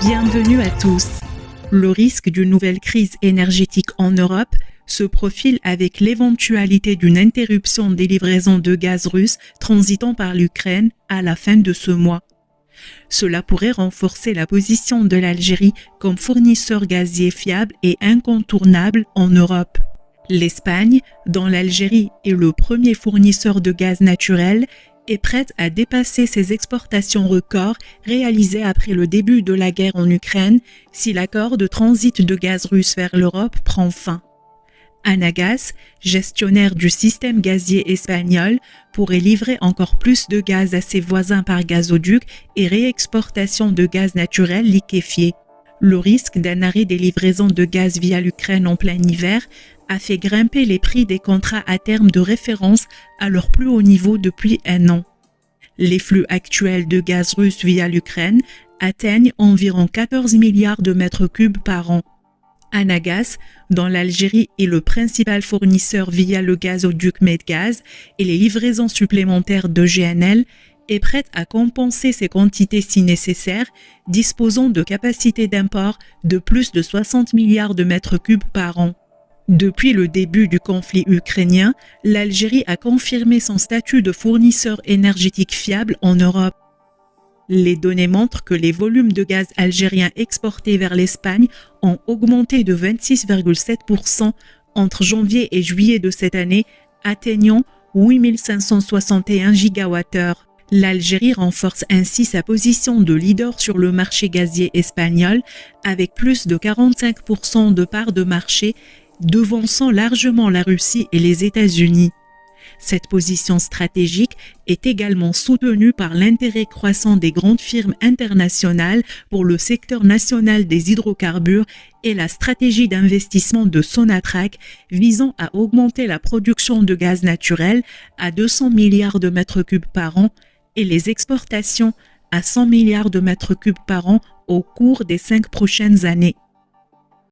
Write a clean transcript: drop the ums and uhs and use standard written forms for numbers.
Bienvenue à tous. Le risque d'une nouvelle crise énergétique en Europe se profile avec l'éventualité d'une interruption des livraisons de gaz russe transitant par l'Ukraine à la fin de ce mois. Cela pourrait renforcer la position de l'Algérie comme fournisseur gazier fiable et incontournable en Europe. L'Espagne, dont l'Algérie est le premier fournisseur de gaz naturel, est prête à dépasser ses exportations records réalisées après le début de la guerre en Ukraine si l'accord de transit de gaz russe vers l'Europe prend fin. Anagas, gestionnaire du système gazier espagnol, pourrait livrer encore plus de gaz à ses voisins par gazoduc et réexportation de gaz naturel liquéfié. Le risque d'un arrêt des livraisons de gaz via l'Ukraine en plein hiver a fait grimper les prix des contrats à terme de référence à leur plus haut niveau depuis un an. Les flux actuels de gaz russe via l'Ukraine atteignent environ 14 milliards de mètres cubes par an. Anagas, dont l'Algérie est le principal fournisseur via le gazoduc Medgaz et les livraisons supplémentaires de GNL, est prête à compenser ces quantités si nécessaire, disposant de capacités d'import de plus de 60 milliards de mètres cubes par an. Depuis le début du conflit ukrainien, l'Algérie a confirmé son statut de fournisseur énergétique fiable en Europe. Les données montrent que les volumes de gaz algériens exportés vers l'Espagne ont augmenté de 26,7% entre janvier et juillet de cette année, atteignant 8 561 gigawattheures. L'Algérie renforce ainsi sa position de leader sur le marché gazier espagnol avec plus de 45% de part de marché, devançant largement la Russie et les États-Unis. Cette position stratégique est également soutenue par l'intérêt croissant des grandes firmes internationales pour le secteur national des hydrocarbures et la stratégie d'investissement de Sonatrach visant à augmenter la production de gaz naturel à 200 milliards de mètres cubes par an et les exportations à 100 milliards de mètres cubes par an au cours des 5 prochaines années.